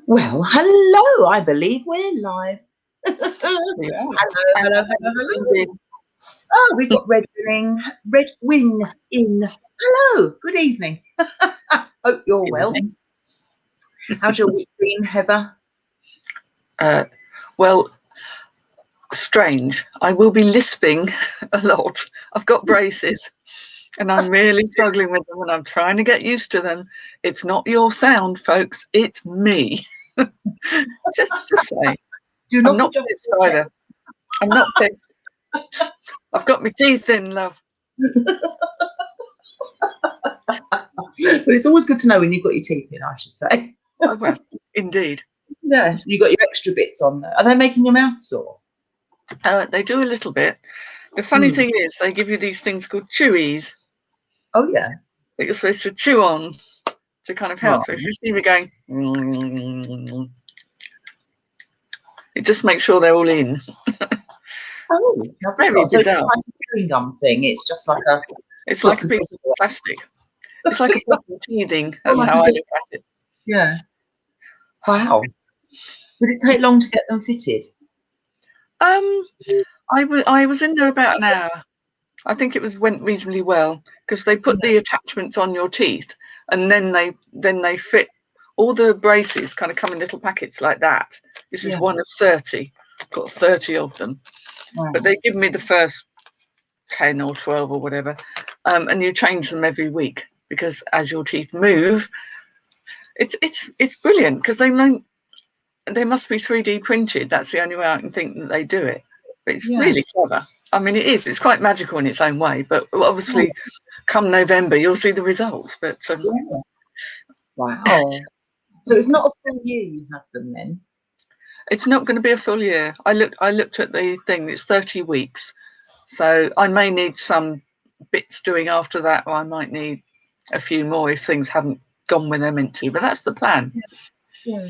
Well, hello. I believe we're live. Yeah. Hello. Indeed. Oh, we've got Red Wing in. Hello. Good evening. Hope you're well. Evening. How's your week been, Heather? Well, strange. I will be lisping a lot. I've got braces and I'm really struggling with them and I'm trying to get used to them. It's not your sound, folks. It's me. just say. Do I'm not not adjust pissed either. I'm not pissed. I've got my teeth in, love. But it's always good to know when you've got your teeth in, I should say. Oh, well, indeed. Yeah, you got your extra bits on there. Are they making your mouth sore? They do a little bit. The funny thing is, they give you these things called chewies Oh, yeah. that you're supposed to chew on to kind of help. Right. So if you see me going, it just makes sure they're all in. Oh, Very so it's bizarre. like a chewing gum thing. It's just like a. It's like a piece of plastic. It's like a piece of teething. That's how I look at it. Yeah. Wow. Would it take long to get them fitted? I was in there about an hour. I think it went reasonably well because they put the attachments on your teeth and then they fit. All the braces kind of come in little packets like that. This is one of 30. I've got 30 of them. Wow. But they give me the first 10 or 12 or whatever, and you change them every week because as your teeth move, it's brilliant because they must be 3D printed. That's the only way I can think that they do it. But it's really clever. I mean, it is. It's quite magical in its own way. But obviously, come November, you'll see the results. But Wow. So it's not a full year you have them then? It's not going to be a full year. I looked at the thing. It's 30 weeks. So I may need some bits doing after that, or I might need a few more if things haven't gone where they're meant to. But that's the plan. Yeah.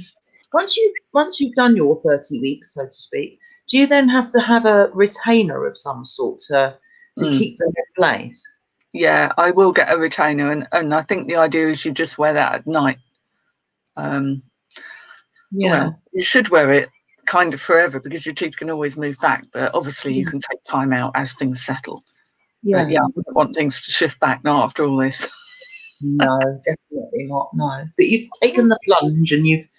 Once you've done your 30 weeks, so to speak, do you then have to have a retainer of some sort to keep them in place? Yeah, I will get a retainer, and I think the idea is you just wear that at night. Well, you should wear it kind of forever because your teeth can always move back, but obviously you can take time out as things settle. Yeah. But yeah, I wouldn't want things to shift back not after all this. No, definitely not. No, but you've taken the plunge and you've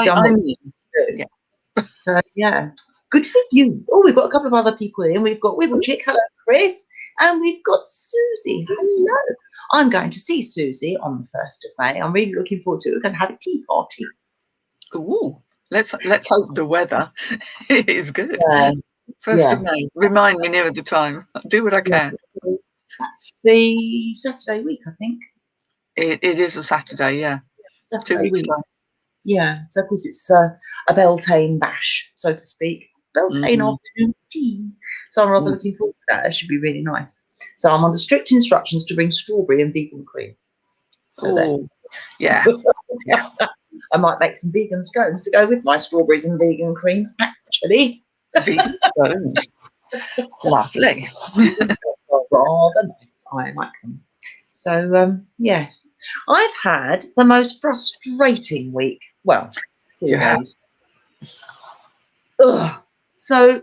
done what you need to do. Yeah. So yeah, good for you. Oh, we've got a couple of other people in. We've got Wibble Chick. Hello, Chris, and we've got Susie. Hello. I'm going to see Susie on the 1st of May. I'm really looking forward to it. We're going to have a tea party. Ooh, let's hope the weather is good. Yeah. 1st of May. Remind me nearer the time. I'll do what I can. Yeah. That's the Saturday week, I think. It is a Saturday, yeah. Saturday week. Yeah. So of course it's a Beltane bash, so to speak. Beltane afternoon tea. So I'm rather looking forward to that. It should be really nice. So I'm under strict instructions to bring strawberry and vegan cream. So yeah. I might make some vegan scones to go with my strawberries and vegan cream, actually. Vegan scones. Lovely. Vegan scones are rather nice. I like them. So, yes. I've had the most frustrating week. Well, 4 days. Ugh. So,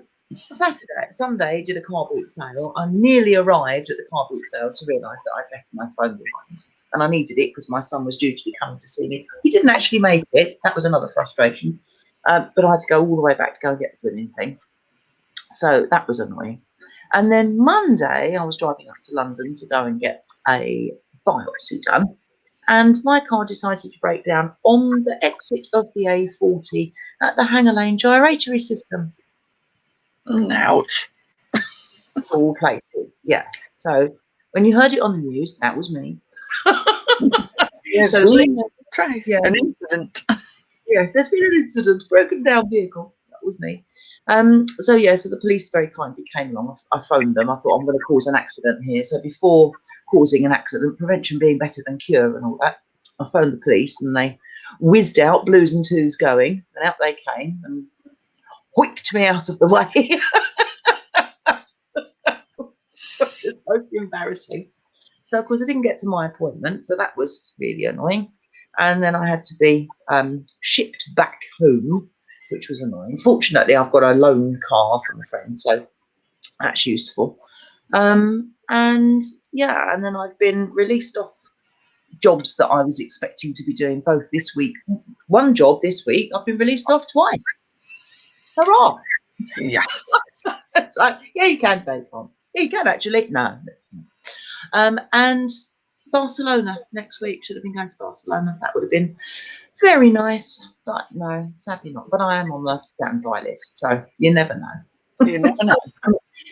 Sunday, did a car boot sale. I nearly arrived at the car boot sale to realise that I'd left my phone behind. And I needed it because my son was due to be coming to see me. He didn't actually make it. That was another frustration. But I had to go all the way back to go and get the blooming thing. So that was annoying. And then Monday, I was driving up to London to go and get a biopsy done. And my car decided to break down on the exit of the A40 at the Hanger Lane gyratory system. Ouch. All places, yeah. So when you heard it on the news, that was me. Yes, so an incident. Yes, there's been an incident, broken down vehicle. That was me. So the police very kindly came along. I phoned them. I thought, I'm going to cause an accident here. So before causing an accident, prevention being better than cure and all that, I phoned the police and they whizzed out, blues and twos going, and out they came and whipped me out of the way. It's most embarrassing. So, of course, I didn't get to my appointment, so that was really annoying. and then I had to be shipped back home, which was annoying. Fortunately, I've got a loan car from a friend, so that's useful. And yeah, and then I've been released off jobs that I was expecting to be doing both this week. One job this week, I've been released off twice. Hurrah! Yeah. It's like, yeah, you can, babe. Yeah, you can actually. No. And Barcelona next week. Should have been going to Barcelona. That would have been very nice. But no, sadly not. But I am on the standby list, so you never know. You never know.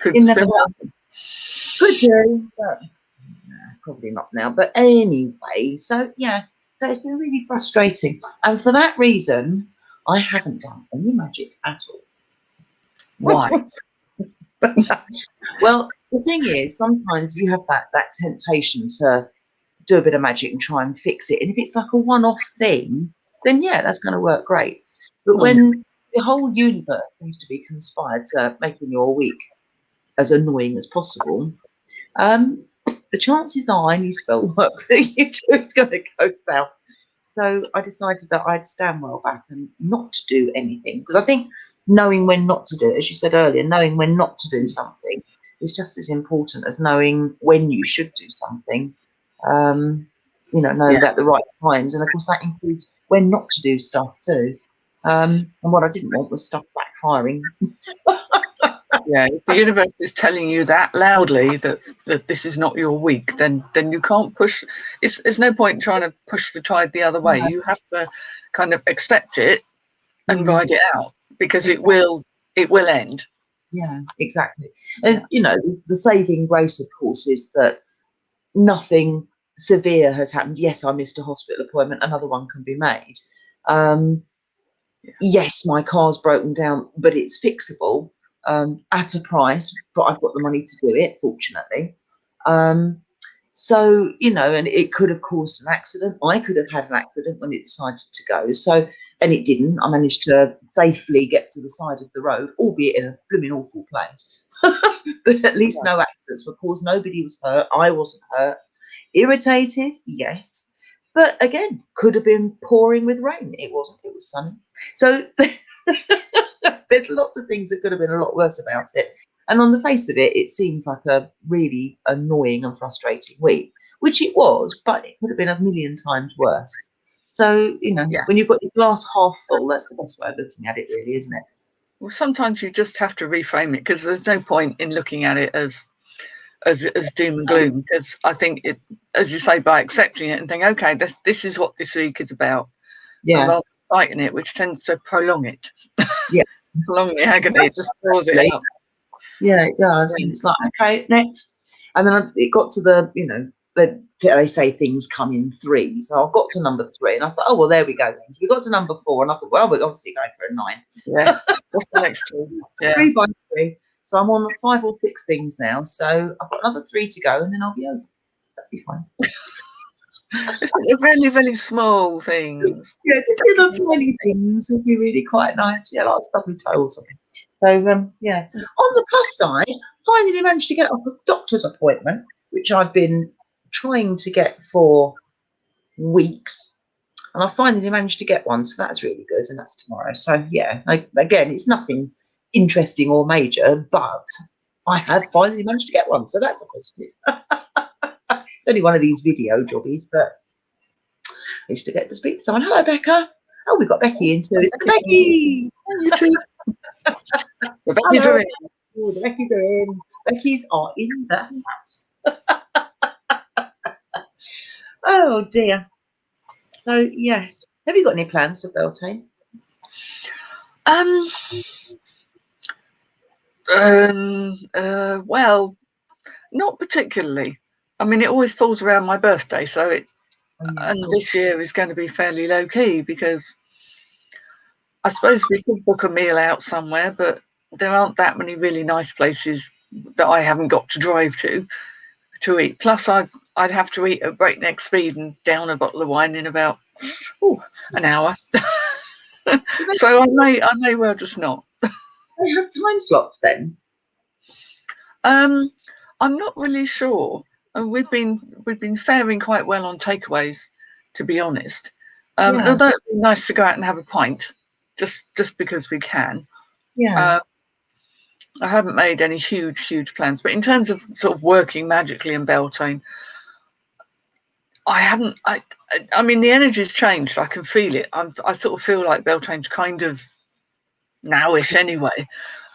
Could You never still know. happen. Could do, but no, probably not now. But anyway, so yeah, so it's been really frustrating. And for that reason, I haven't done any magic at all. Why? Well, the thing is, sometimes you have that temptation to do a bit of magic and try and fix it. And if it's like a one-off thing, then yeah, that's going to work great. But when the whole universe seems to be conspired to making your week as annoying as possible, the chances are any spell work that you do is going to go south. So I decided that I'd stand well back and not do anything, because I think knowing when not to do it, as you said earlier, knowing when not to do something is just as important as knowing when you should do something. Knowing at the right times, and of course that includes when not to do stuff too. And what I didn't want was stuff backfiring. Yeah, if the universe is telling you that loudly that this is not your week, then you can't push. There's no point trying to push the tide the other way. No. You have to kind of accept it and ride it out, because Exactly. it will end. Yeah, exactly. And the saving grace, of course, is that nothing severe has happened. Yes, I missed a hospital appointment. Another one can be made. Yes, my car's broken down, but it's fixable at a price. But I've got the money to do it, fortunately. So, and it could have caused an accident. I could have had an accident when it decided to go. So, and it didn't. I managed to safely get to the side of the road, albeit in a blooming awful place. But at least no accidents were caused. Nobody was hurt. I wasn't hurt. Irritated, yes. But again, could have been pouring with rain. It wasn't. It was sunny. So there's lots of things that could have been a lot worse about it. And on the face of it, it seems like a really annoying and frustrating week, which it was, but it could have been a million times worse. So, when you've got your glass half full, that's the best way of looking at it, really, isn't it? Well, sometimes you just have to reframe it, because there's no point in looking at it as doom and gloom, because I think it, as you say, by accepting it and think, okay, this is what this week is about, Yeah. rather than fighting it, which tends to prolong it. Yeah. Prolong the agony. It just draws it out. Yeah, it does. And it's like, okay, next. And then it got to they say things come in threes. So I got to number 3 and I thought, oh, well, there we go. Then. We got to number 4 and I thought, well, we're obviously going for a 9. Yeah. What's the next two? Yeah. 3 by 3. So I'm on 5 or 6 things now. So I've got another 3 to go and then I'll be over. That'll be fine. It's really, really small things. Yeah, just little tiny things would be really quite nice. Yeah, like a stubby toe or something. So, yeah. On the plus side, finally managed to get a doctor's appointment, which I've been trying to get for weeks. And I finally managed to get one. So that's really good. And that's tomorrow. So, yeah, again, it's nothing interesting or major, but I have finally managed to get one. So that's a positive. It's only one of these video jobbies, but I used to get to speak to someone. Hello, Becca. Oh, we've got Becky in too. It's the Beckys. The Beckys are in. Oh, the Beckys are in. Beckys are in the house. Oh dear. So yes, have you got any plans for Beltane? Well, not particularly. I mean, it always falls around my birthday, so and this year is going to be fairly low key, because I suppose we could book a meal out somewhere, but there aren't that many really nice places that I haven't got to drive to eat. Plus, I'd have to eat at breakneck speed and down a bottle of wine in about an hour. So I may well just not. They have time slots then. I'm not really sure. We've been faring quite well on takeaways, to be honest. Yeah. Although it'd be nice to go out and have a pint, just because we can. Yeah. I haven't made any huge plans, but in terms of sort of working magically in Beltane, I haven't. I mean, the energy's changed. I can feel it. I sort of feel like Beltane's kind of nowish anyway.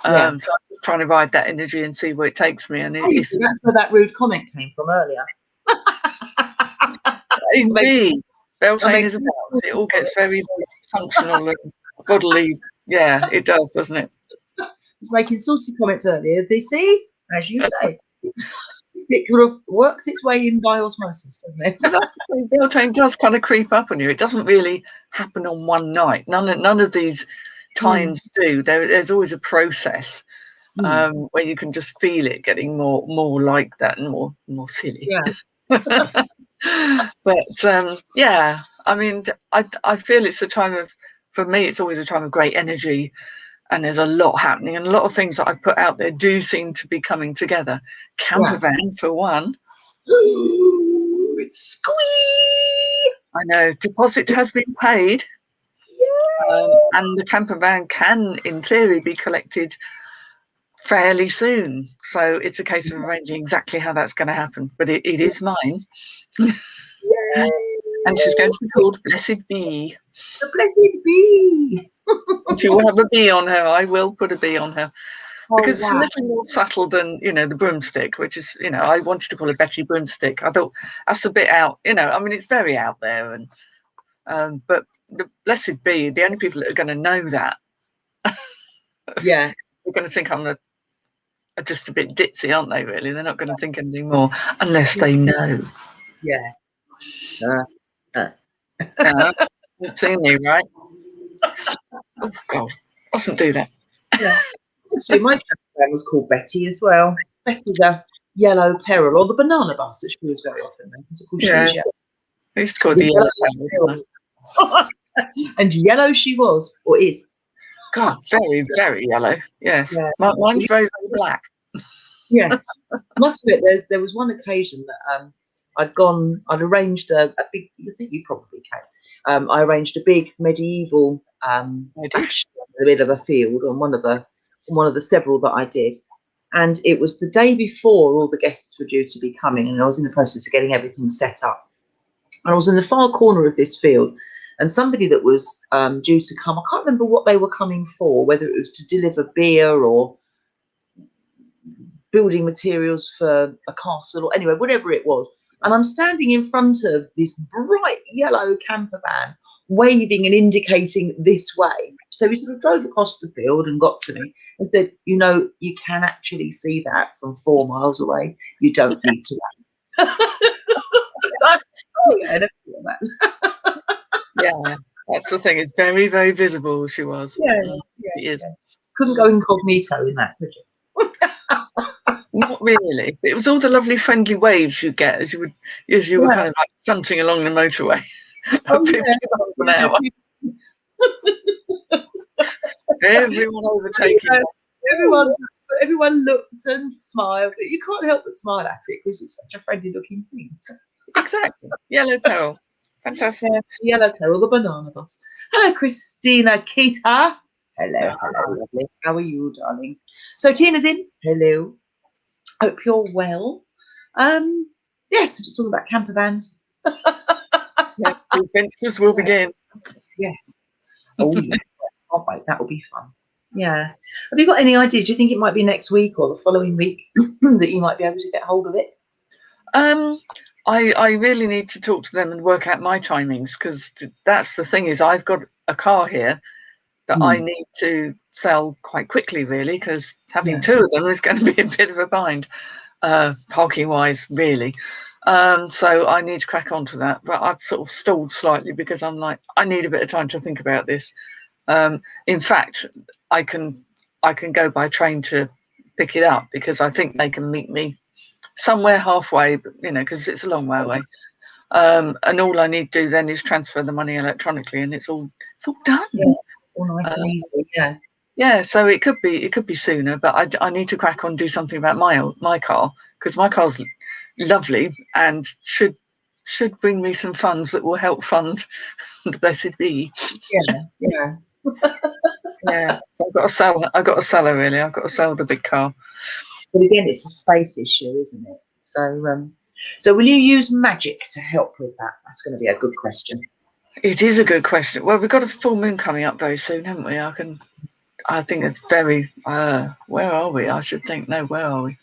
Yeah. So I'm just trying to ride that energy and see where it takes me. And Obviously, that's where that rude comment came from earlier. indeed, Beltane is about. It all gets very functional and bodily. Yeah, it does, doesn't it? I was making saucy comments earlier. They see, as you say, it kind of works its way in by osmosis, doesn't it? But that's the thing, Beltane does kind of creep up on you. It doesn't really happen on one night. None of these times do. There's always a process where you can just feel it getting more like that and more silly. Yeah. But yeah, I mean, I feel it's a time of, for me, it's always a time of great energy, and there's a lot happening, and a lot of things that I put out there do seem to be coming together. Camper van, for one. Ooh, squeak! I know, deposit has been paid. And the camper van can, in theory, be collected fairly soon. So it's a case of arranging exactly how that's going to happen. But it is mine. And she's going to be called Blessed Bee. The Blessed Bee! She will have a bee on her. I will put a bee on her. Because Oh, wow. it's a little more subtle than, the broomstick, which is, I wanted to call it Betty Broomstick. I thought that's a bit out, I mean, it's very out there. And but the Blessed Bee, the only people that are going to know that, Yeah. they're going to think I'm just a bit ditzy, aren't they, really? They're not going to think anything more unless they know. Yeah. You've seen me, right? Oh, God. Mustn't do that. Yeah. Actually, my camper van was called Betty as well. Betty the Yellow Peril, or the Banana Bus that she was very often there, because of course she was yellow. I used to call it the Yellow Peril. And yellow she was, or is. God, very, very yellow. Yes. Yeah. Mine's very, very black. Yes. Must admit, there was one occasion that I'd arranged a big, I think you probably came. I arranged a big medieval bash in the middle of a field on one of the several that I did. And it was the day before all the guests were due to be coming, and I was in the process of getting everything set up. And I was in the far corner of this field, and somebody that was due to come, I can't remember what they were coming for, whether it was to deliver beer or building materials for a castle, or anyway, whatever it was. And I'm standing in front of this bright yellow camper van, waving and indicating this way. So he sort of drove across the field and got to me and said, you can actually see that from 4 miles away. You don't need to wait. Yeah, that's the thing. It's very, very visible. She was. Yes. Couldn't go incognito in that, could you? Not really. It was all the lovely friendly waves you get as you were kind of like shunting along the motorway. Oh, 50 miles an hour. Everyone overtaking. Everyone looked and smiled, but you can't help but smile at it because it's such a friendly looking thing. Exactly. Yellow Peril. Fantastic. Yellow Peril, the Banana Bus. Hello, Christina Kita. Hello, lovely. How are you, darling? So Tina's in. Hello. Hope you're well. Yes, we're just talking about camper vans. Yeah, the adventures will begin. Yes. Oh, yes. Can't wait. That will be fun. Yeah. Have you got any idea? Do you think it might be next week or the following week that you might be able to get hold of it? I really need to talk to them and work out my timings, because that's the thing, is I've got a car here that I need to sell quite quickly, really, because having 2 of them is going to be a bit of a bind, parking wise, really. So I need to crack on to that, but I've sort of stalled slightly because I'm like, I need a bit of time to think about this. In fact, I can go by train to pick it up, because I think they can meet me somewhere halfway, because it's a long way away. And all I need to do then is transfer the money electronically, and it's all done. Yeah, all nice and easy. Yeah. So it could be sooner, but I need to crack on, do something about my car, because my car's lovely and should should bring me some funds that will help fund the blessed bee. Yeah. Yeah, so I've got to sell her really. I've got to sell the big car. But again, it's a space issue, isn't it? So will you use magic to help with that? That's going to be a good question. It is a good question. Well, we've got a full moon coming up very soon, haven't we? I think it's very. Where are we? I should think. No, where are we?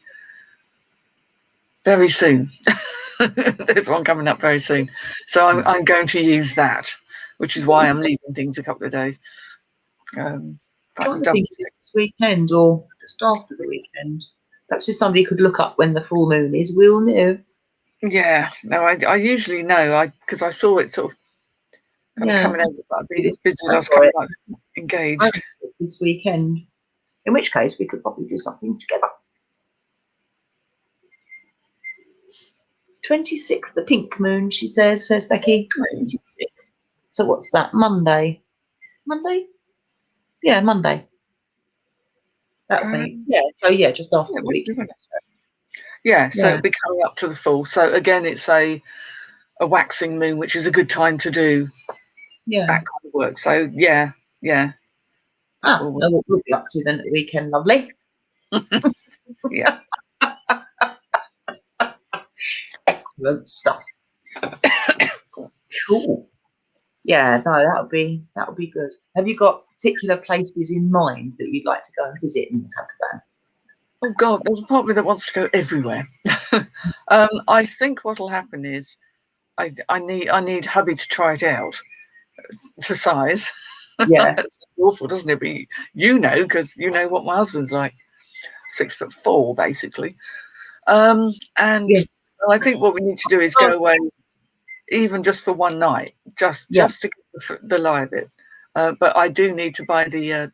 Very soon. There's one coming up very soon. So I'm going to use that, which is why I'm leaving things a couple of days. I'm trying to think if it's this weekend or just after the weekend. Perhaps if somebody could look up when the full moon is, we'll know. Yeah, no, I usually know because I saw it sort of coming over, but I'd be busy and I was kind of like engaged. This weekend, in which case we could probably do something together. 26th, the pink moon, she says Becky. 26th. So what's that? Monday? Yeah, Monday. That'll be, so just after the weekend. Yeah, so it'll be coming up to the full. So again, it's a waxing moon, which is a good time to do that kind of work. So yeah. What we'll be up to then at the weekend, lovely. Yeah. Excellent stuff. Cool. Yeah, no, that'll be good. Have you got particular places in mind that you'd like to go and visit in the camper van? Oh God, there's a part of me that wants to go everywhere. I think what'll happen is I need hubby to try it out for size. Yeah. It's awful, doesn't it? But you know, because you know what my husband's like, 6'4", basically. And I think what we need to do is go away, even just for one night, just to get the lie of it. But I do need to buy the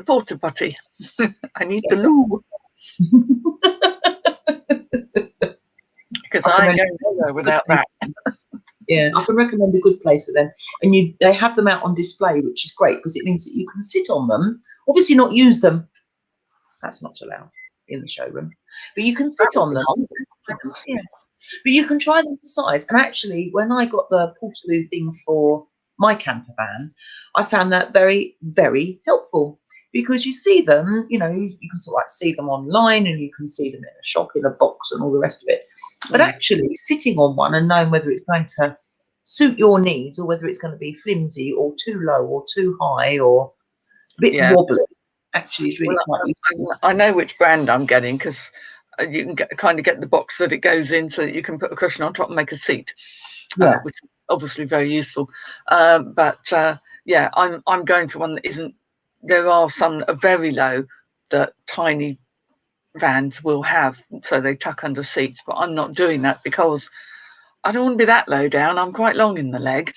porta potty. I need the loo. Because I ain't going nowhere without that. Yeah, I can recommend a good place for them. And they have them out on display, which is great because it means that you can sit on them. Obviously not use them. That's not allowed in the showroom. But you can sit on them. Yeah. But you can try them for size. And actually, when I got the Portaloo thing for my camper van, I found that very, very helpful. Because you see them, you can sort of like see them online and you can see them in a shop, in a box and all the rest of it. But actually sitting on one and knowing whether it's going to suit your needs or whether it's going to be flimsy or too low or too high or a bit wobbly, actually is really quite useful. I know which brand I'm getting because you can kind of get the box that it goes in so that you can put a cushion on top and make a seat, which is obviously very useful. I'm going for one that isn't. There are some that are very low that tiny vans will have, so they tuck under seats, but I'm not doing that because I don't want to be that low down. I'm quite long in the leg.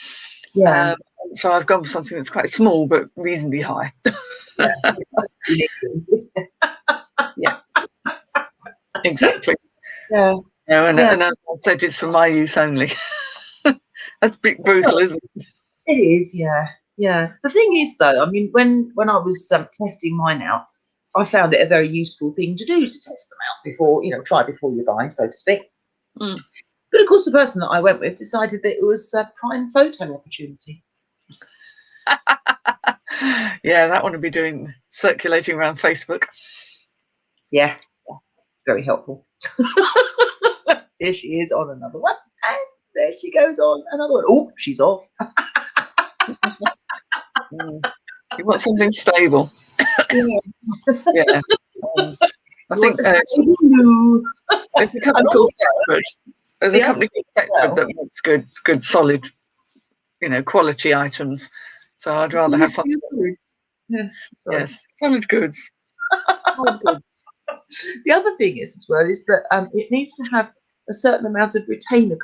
So I've gone for something that's quite small but reasonably high. Yeah, exactly. And as I said, it's for my use only. That's a bit brutal, isn't it? It is, yeah. The thing is, though, I mean, when I was testing mine out, I found it a very useful thing to do to test them out before, try before you buy, so to speak. But of course, the person that I went with decided that it was a prime photo opportunity. Yeah, that one to be circulating around Facebook. Yeah, very helpful. Here she is on another one, and there she goes on another one. Oh, she's off. You want something stable. Yeah. I think there's a company called Thetford. There's a company called Thetford that makes good, solid, quality items. So I'd rather have something. Yes, solid goods. The other thing is as well is that it needs to have a certain amount of retainer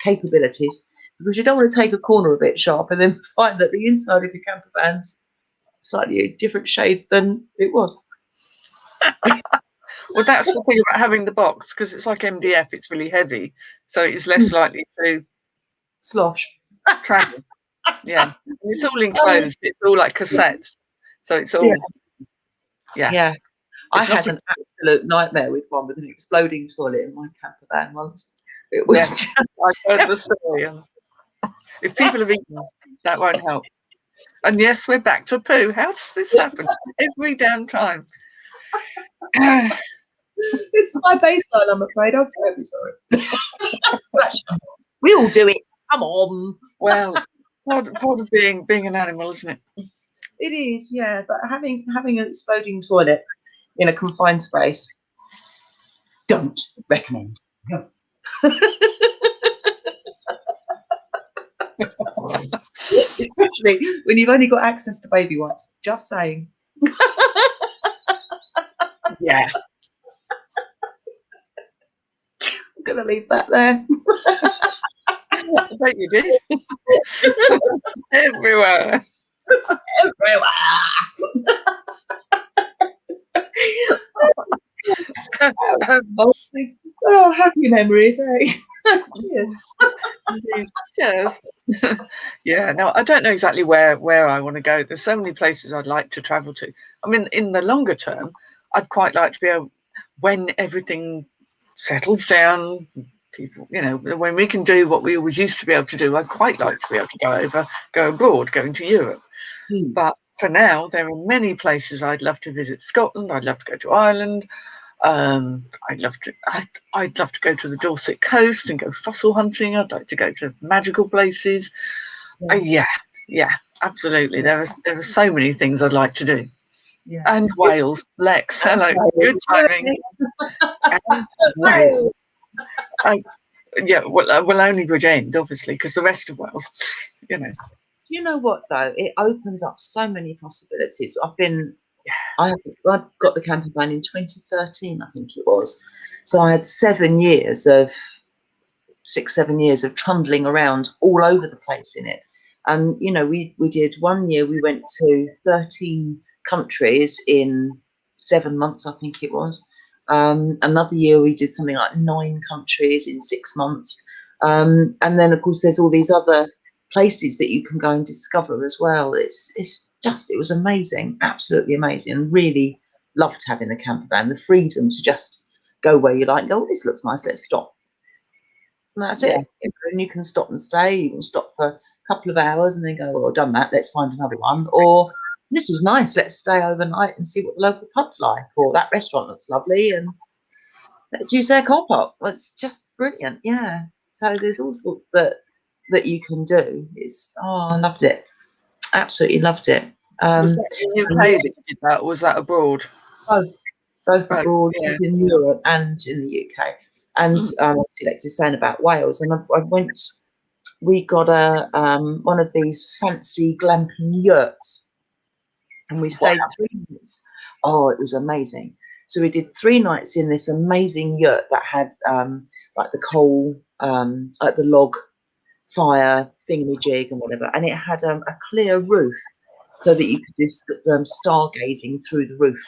capabilities, because you don't want to take a corner a bit sharp and then find that the inside of your camper van's slightly a different shade than it was. Well, that's the thing about having the box, because it's like MDF, it's really heavy, so it's less likely to slosh travel. Yeah, and it's all enclosed. It's all like cassettes, so it's all I had an absolute nightmare with one with an exploding toilet in my camper van once. It was Yeah, just I've heard the story. And if people have eaten, that won't help. And yes, we're back to poo. How does this happen every damn time? it's my baseline, I'm afraid. I'm terribly sorry. We all do it. Come on. Well, it's part of being an animal, isn't it? It is, yeah. But having an exploding toilet in a confined space, don't recommend. No. Especially when you've only got access to baby wipes. Just saying. Yeah. I'm going to leave that there. I bet you did. Everywhere. Oh, happy memories, eh? Cheers. Indeed. Yes. Yeah. No, I don't know exactly where I want to go. There's so many places I'd like to travel to. I mean, in the longer term, I'd quite like to be able, when everything settles down, people, when we can do what we always used to be able to do, I'd quite like to be able to go abroad, go into Europe. But for now, there are many places I'd love to visit. Scotland. I'd love to go to Ireland. I'd love to go to the Dorset coast and go fossil hunting. I'd like to go to magical places. Yeah, absolutely. There are so many things I'd like to do. Yeah. And Wales, Lex, hello, good timing. And Wales. Well, only Bridgend, obviously, because the rest of Wales, Do you know what though? It opens up so many possibilities. I got the camper van in 2013, I think it was. So I had 7 years of 6-7 years of trundling around all over the place in it. And we did 1 year, we went to 13 countries in 7 months, I think it was. Another year we did something like 9 countries in 6 months. And then of course there's all these other places that you can go and discover as well. It was amazing, absolutely amazing, and really loved having the camper van, the freedom to just go where you like, go, oh, this looks nice, let's stop. And that's it. And you can stop and stay, you can stop for a couple of hours and then go, well, I've done that, let's find another one. Or this is nice, let's stay overnight and see what the local pub's like. Or that restaurant looks lovely and let's use their car park. Well, it's just brilliant, yeah. So there's all sorts that you can do. I loved it. Absolutely loved it. Was that in the UK that you did that, or was that abroad? Both abroad, yeah. in Europe and in the UK. And obviously, like you're saying about Wales, and we got one of these fancy glamping yurts, and we stayed 3 nights. Oh, it was amazing. So we did 3 nights in this amazing yurt that had like the coal, like the log fire thingamajig and whatever, and it had a clear roof so that you could do stargazing through the roof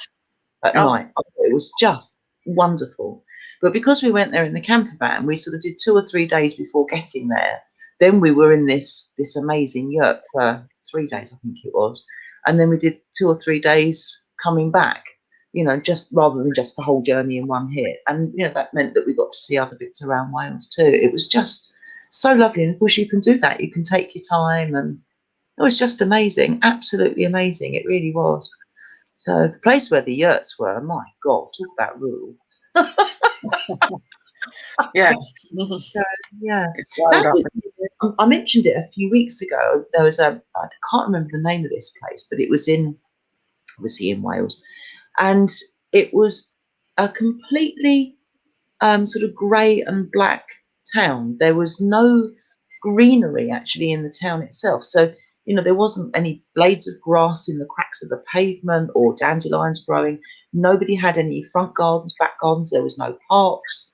at night. It was just wonderful. But because we went there in the camper van, we sort of did 2 or 3 days before getting there. Then we were in this amazing yurt for 3 days, I think it was, and then we did 2 or 3 days coming back. Just rather than just the whole journey in one hit. And that meant that we got to see other bits around Wales too. It was just so lovely, and of course you can do that. You can take your time, and it was just amazing, absolutely amazing. It really was. So the place where the yurts were, my God, talk about rural. Yeah. So yeah, I mentioned it a few weeks ago. There was I can't remember the name of this place, but it was obviously in Wales, and it was a completely sort of grey and black town. There was no greenery actually in the town itself. So there wasn't any blades of grass in the cracks of the pavement or dandelions growing. Nobody had any front gardens, back gardens. There was no parks.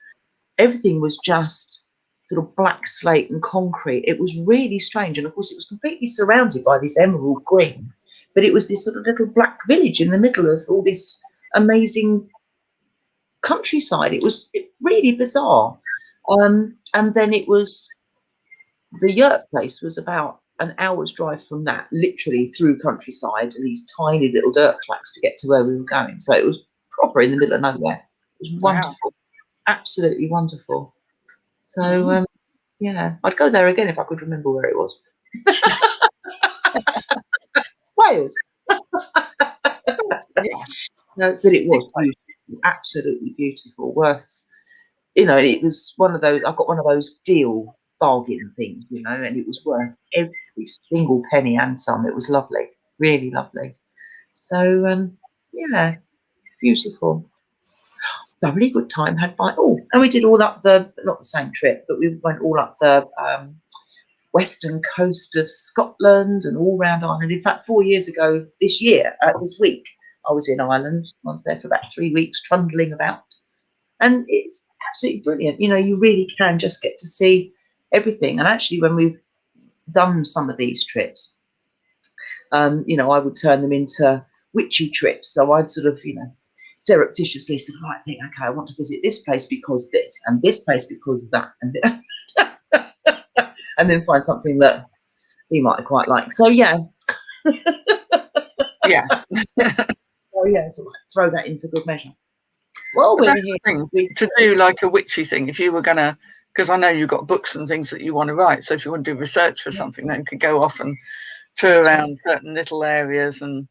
Everything was just sort of black slate and concrete. It was really strange. And of course, it was completely surrounded by this emerald green. But it was this sort of little black village in the middle of all this amazing countryside. It was really bizarre. And then the yurt place was about an hour's drive from that, literally through countryside and these tiny little dirt tracks to get to where we were going. So it was proper in the middle of nowhere. It was wonderful. Wow. Absolutely wonderful. So yeah, I'd go there again if I could remember where it was. Wales. Yeah. No, but it was beautiful, absolutely beautiful. Worth, it was one of those. I got one of those deal bargain things, and it was worth every single penny and some. It was lovely, really lovely. So yeah, beautiful. Thoroughly good time had by all, and we did all up not the same trip, but we went all up the western coast of Scotland and all round Ireland. In fact, 4 years ago this week, I was in Ireland. I was there for about 3 weeks, trundling about, and it's absolutely brilliant. You really can just get to see everything. And actually, when we've done some of these trips, I would turn them into witchy trips. So I'd sort of, surreptitiously sort of like think, okay, I want to visit this place because this, and this place because that, and and then find something that he might quite like. So yeah. Yeah. So yeah, so throw that in for good measure. Well, that's the thing, to do like a witchy thing. If you were gonna, because I know you've got books and things that you want to write, so if you want to do research for something, then you could go off and tour around certain little areas, and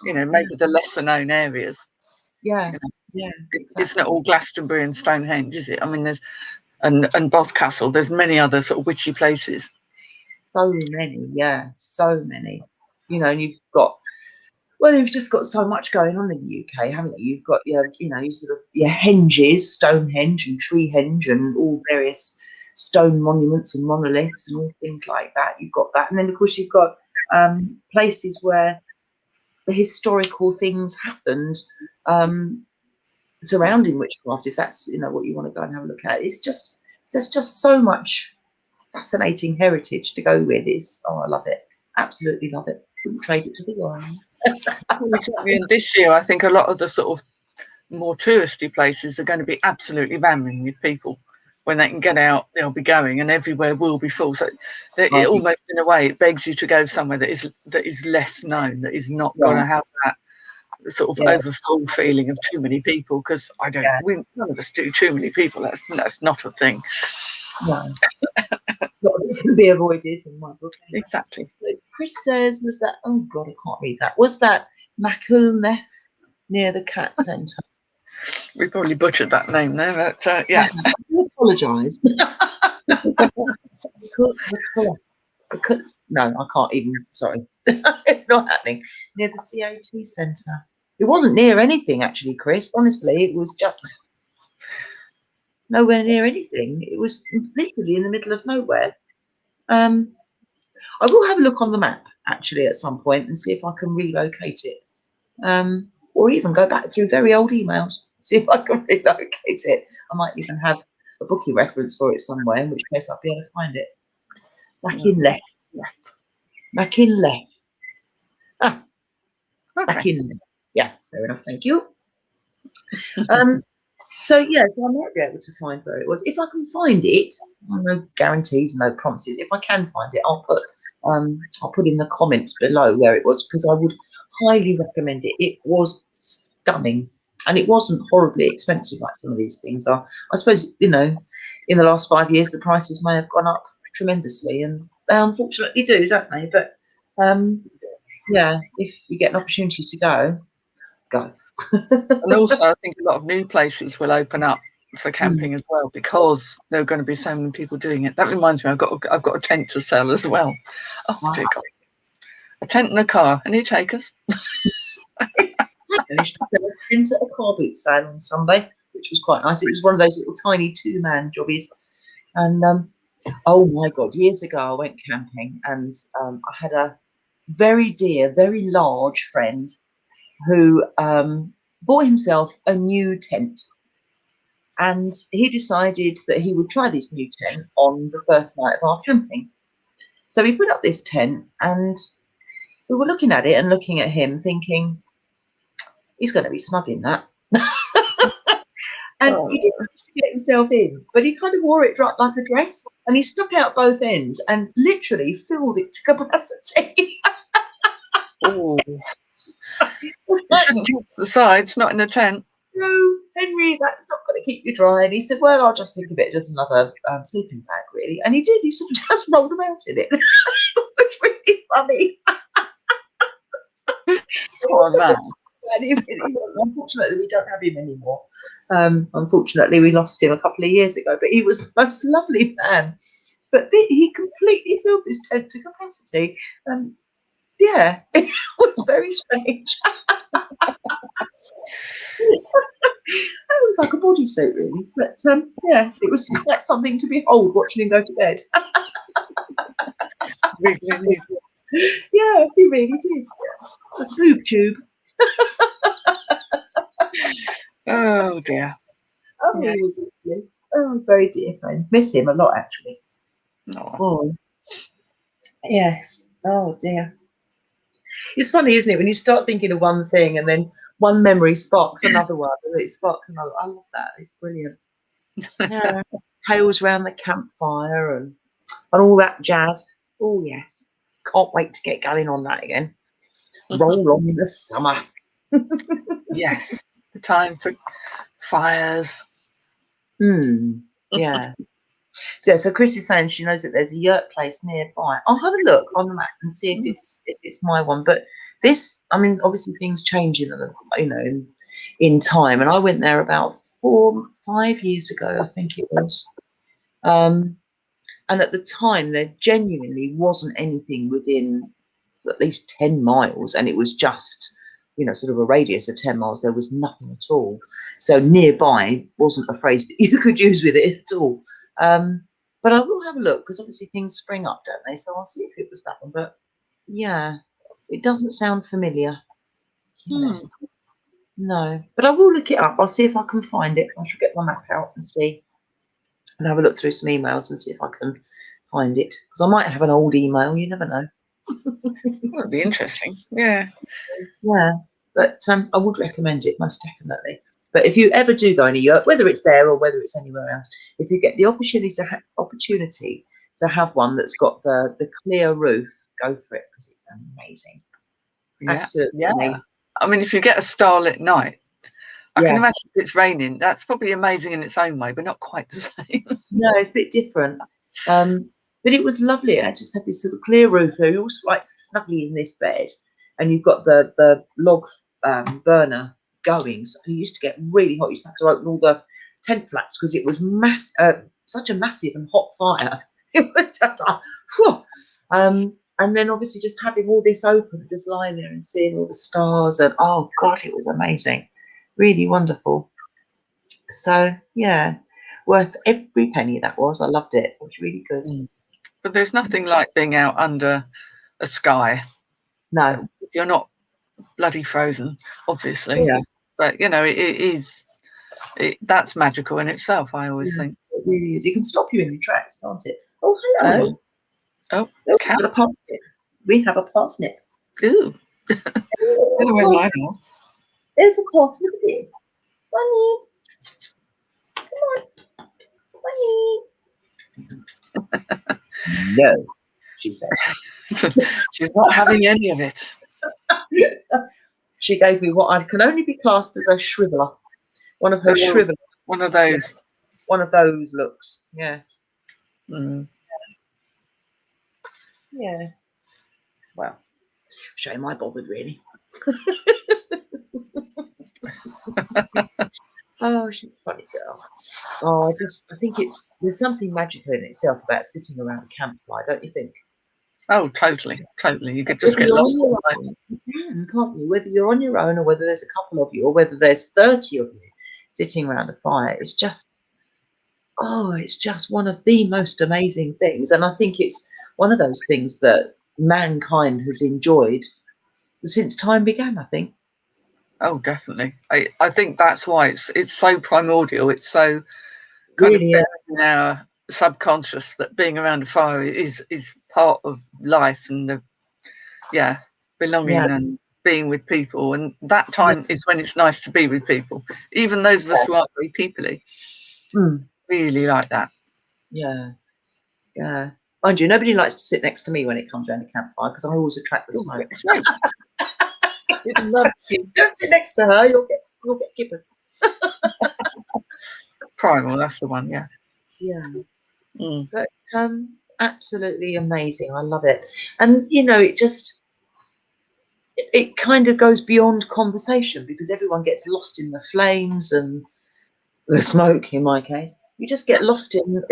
maybe the lesser known areas. Yeah, yeah. Exactly. It's not all Glastonbury and Stonehenge, is it? I mean, there's and Boscastle. There's many other sort of witchy places. So many, yeah, so many. And you've just got so much going on in the UK, haven't you? You've got your henges, Stonehenge and Treehenge, and all various stone monuments and monoliths and all things like that. You've got that, and then of course you've got places where the historical things happened surrounding witchcraft. If that's what you want to go and have a look at, there's just so much fascinating heritage to go with. I love it, absolutely love it. Wouldn't trade it to the world. Exactly. And this year, I think a lot of the sort of more touristy places are going to be absolutely ramming with people. When they can get out, they'll be going, and everywhere will be full. So it almost, in a way, it begs you to go somewhere that is less known, that is not going to have that sort of overfull feeling of too many people. Because none of us do too many people. That's not a thing. No. It can be avoided in my book. Anyway. Exactly. Chris says, was that, oh God, I can't read that. Was that Maculneth near the cat centre? We probably butchered that name there, but yeah. I apologise. No, I can't even, sorry. It's not happening. Near the COT centre. It wasn't near anything, actually, Chris. Honestly, it was just nowhere near anything. It was literally in the middle of nowhere. I will have a look on the map, actually, at some point and see if I can relocate it. Or even go back through very old emails, see if I can relocate it. I might even have a bookie reference for it somewhere, in which case I'll be able to find it. Macinleth. Macinleth. Ah, okay. Macinleth. Yeah, fair enough. Thank you. So I might be able to find where it was. If I can find it, no guarantees, no promises. If I can find it, I'll put in the comments below where it was, because I would highly recommend it. It was stunning, and it wasn't horribly expensive like some of these things are. I suppose in the last 5 years the prices may have gone up tremendously, and they unfortunately do, don't they? But if you get an opportunity to go. And also, I think a lot of new places will open up for camping as well, because there are going to be so many people doing it. That reminds me, I've got a tent to sell as well. Oh dear God. A tent and a car. Any takers? I managed to sell a tent at a car boot sale on Sunday, which was quite nice. It was one of those little tiny 2-man jobbies. And oh my God, years ago I went camping, and I had a very dear, very large friend who bought himself a new tent. And he decided that he would try this new tent on the first night of our camping. So we put up this tent, and we were looking at it and looking at him thinking, he's going to be snug in that. And he didn't manage to get himself in, but he kind of wore it like a dress, and he stuck out both ends and literally filled it to capacity. Oh. You shouldn't use the sides, not in a tent. no, Henry, that's not going to keep you dry. And he said, well, I'll just think of it as another sleeping bag, really. And he did. He sort of just rolled about in it. It was really funny. Poor man. He really was. Unfortunately, we don't have him anymore. Unfortunately, we lost him a couple of years ago. But he was the most lovely man. But he completely filled this tent to capacity. Yeah, it was very strange. It was like a bodysuit, really. But yeah, it was quite something to behold watching him go to bed. Really? Yeah, he really did. A boob tube. Oh dear. Oh, Yes. he was lovely. Oh, very dear friend. Miss him a lot, actually. No. Oh, yes. Oh, dear. It's funny, isn't it, when you start thinking of one thing and then one memory sparks another one, and it sparks another. I love that. It's brilliant. Yeah. Tales around the campfire and all that jazz. Oh, yes. Can't wait to get going on that again. Roll on in the summer. Yes. The time for fires. Yeah. So Chris is saying she knows that there's a yurt place nearby. I'll have a look on the map and see if it's my one. But this, I mean, obviously things change in time. And I went there about 5 years ago, I think it was. And at the time, there genuinely wasn't anything within at least 10 miles, and it was just, sort of a radius of 10 miles. There was nothing at all. So nearby wasn't a phrase that you could use with it at all. But I will have a look, because obviously things spring up, don't they? So I'll see if it was that one. But yeah, it doesn't sound familiar. No, but I will look it up. I'll see if I can find it. I shall get my map out and see, and have a look through some emails and see if I can find it, because I might have an old email. You never know. Would be interesting. Yeah. Yeah, but I would recommend it, most definitely. But if you ever do go in a yurt, whether it's there or whether it's anywhere else, if you get the opportunity to have one that's got the clear roof, go for it, because it's amazing. Yeah. Absolutely Yeah. amazing. I mean, if you get a starlit night, I can Yeah. imagine if it's raining. That's probably amazing in its own way, but not quite the same. No, it's a bit different. But it was lovely. I just had this sort of clear roof. You're all like snugly in this bed, and you've got the log burner going. So you used to get really hot. You used to have to open all the tent flaps because it was such a massive and hot fire. It was just like, whew. And then obviously just having all this open, just lying there and seeing all the stars, and oh God, it was amazing, really wonderful. So yeah, worth every penny that was. I loved it. It was really good. But there's nothing like being out under a sky. No, You're not bloody frozen, obviously. yeah, But it is. That's magical in itself. I always think. it really is. It can stop you in your tracks, can't it? Oh, hello. Oh, We've got a parsnip. We have a parsnip. ooh. There's a parsnip here. Bunny. Come on. Bunny. No, she said. She's not having any of it. She gave me what I can only be classed as a shriveler. One of her shrivelers. One of those. Yeah. One of those looks. Yes. Yes. Well, shame I bothered, really. Oh, she's a funny girl. Oh, I think there's something magical in itself about sitting around a campfire, don't you think? Oh, totally. You could just get lost. You can, can't you? Whether you're on your own or whether there's a couple of you or whether there's 30 of you sitting around a fire, it's just one of the most amazing things. And I think it's one of those things that mankind has enjoyed since time began, I think. Oh, definitely. I think that's why it's so primordial. It's so kind Really, of in our subconscious that being around a fire is part of life and belonging and being with people. And that time is when it's nice to be with people. Even those of us who aren't very peoply really like that. Yeah. Yeah. Mind you, nobody likes to sit next to me when it comes around a campfire because I always attract the smoke. Don't sit next to her, you'll get kippered. Primal, that's the one, yeah. Yeah. Mm. But absolutely amazing. I love it. And you know, it kind of goes beyond conversation because everyone gets lost in the flames and the smoke. In my case, you just get lost in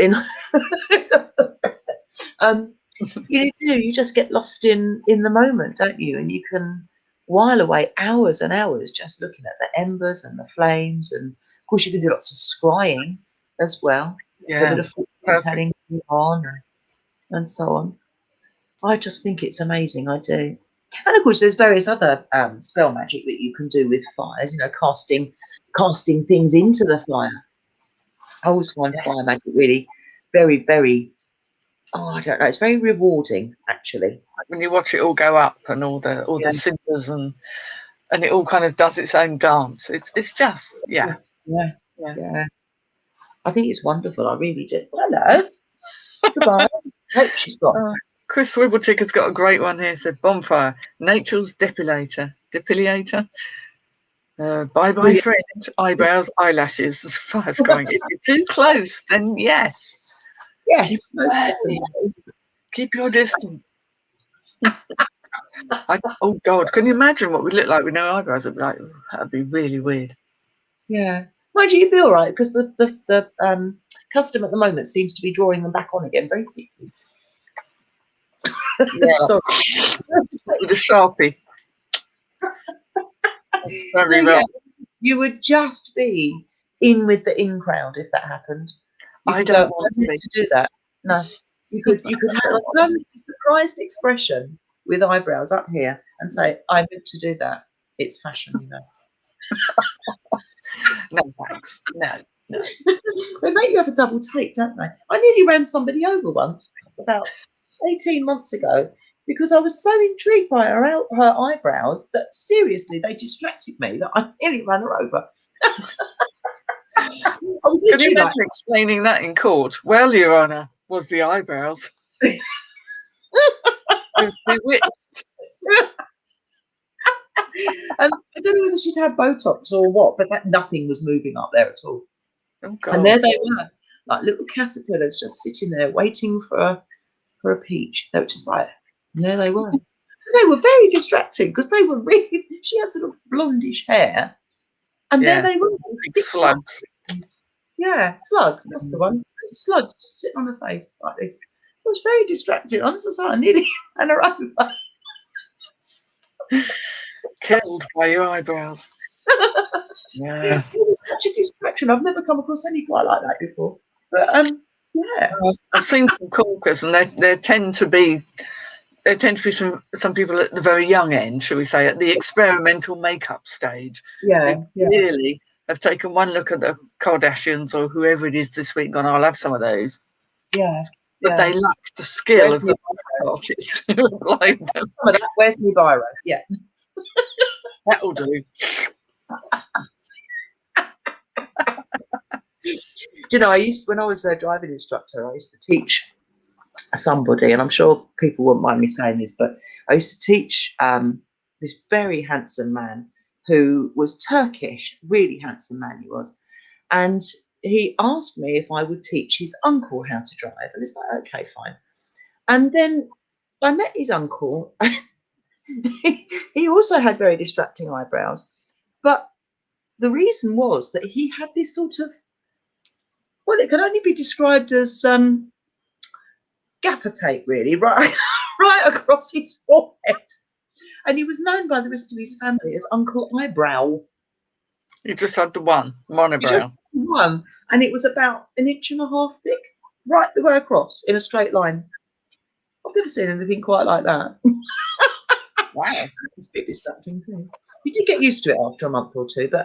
you do. You just get lost in the moment, don't you? And you can while away hours and hours just looking at the embers and the flames. And of course, you can do lots of scrying as well. There's a Yeah, bit of fortune perfect. telling going on and so on. I just think it's amazing. I do. And of course, there's various other spell magic that you can do with fires. You know, casting things into the fire. I always find Yes. fire magic really very, very. Oh, I don't know. It's very rewarding, actually. Like when you watch it all go up and all Yeah. the cinders and it all kind of does its own dance. It's just Yes. Yeah. yeah. Yeah. I think it's wonderful. I really do. Hello. Goodbye. Nope, she's gone. Chris Wibblechick has got a great one here. Said bonfire, nature's depilator. Bye bye, Brilliant. friend. Eyebrows, eyelashes. The fire's going. If you're too close, then yes. Yes, most definitely. Keep your distance. Oh God, can you imagine what we look like with no eyebrows? It'd be like, that'd be really weird. Yeah. Mind you, you'd be all right because the custom at the moment seems to be drawing them back on again very quickly. Yeah. Sorry. With a Sharpie. That's very well. Yeah, you would just be in with the in crowd if that happened. You I could don't go, want I meant to do that. No. You could have a permanently surprised expression with eyebrows up here and say, I meant to do that. It's fashion, you know. No thanks. No. They make you have a double take, don't they? I nearly ran somebody over once about 18 months ago because I was so intrigued by her eyebrows that seriously they distracted me that I nearly ran her over. I was Can you literally imagine explaining that in court? Well, Your Honour, was the eyebrows. I was bewitched. And I don't know whether she'd had Botox or what, but nothing was moving up there at all. Oh God. And there they were, like little caterpillars just sitting there waiting for a peach. They were just like, and there they were. They were very distracting because they were really, she had sort of blondish hair. And Yeah. there they were. Big slugs. Yeah, slugs, that's the one. Slugs just sitting on her face like this. It was very distracting. Honestly, I nearly ran her over. Killed by your eyebrows. Yeah. It was such a distraction. I've never come across any quite like that before. But yeah. I've seen some corkers, and there tend to be some people at the very young end, shall we say, at the experimental makeup stage. Yeah. Really have taken one look at the Kardashians or whoever it is this week and gone, I'll have some of those. Yeah. But they lack the skill of the artist who applied them. Some of that, where's my biro? Yeah. That'll do. Do you know, when I was a driving instructor, I used to teach somebody, and I'm sure people won't mind me saying this, but I used to teach this very handsome man who was Turkish, really handsome man he was. And he asked me if I would teach his uncle how to drive. And it's like, okay, fine. And then I met his uncle. He also had very distracting eyebrows. But the reason was that he had this sort of, well, it can only be described as gaffer tape, really, right across his forehead. And he was known by the rest of his family as Uncle Eyebrow. You just had the one monobrow. You just had one, and it was about 1.5 inches thick, right the way across in a straight line. I've never seen anything quite like that. Wow, it's a bit distracting too. You did get used to it after a month or two, but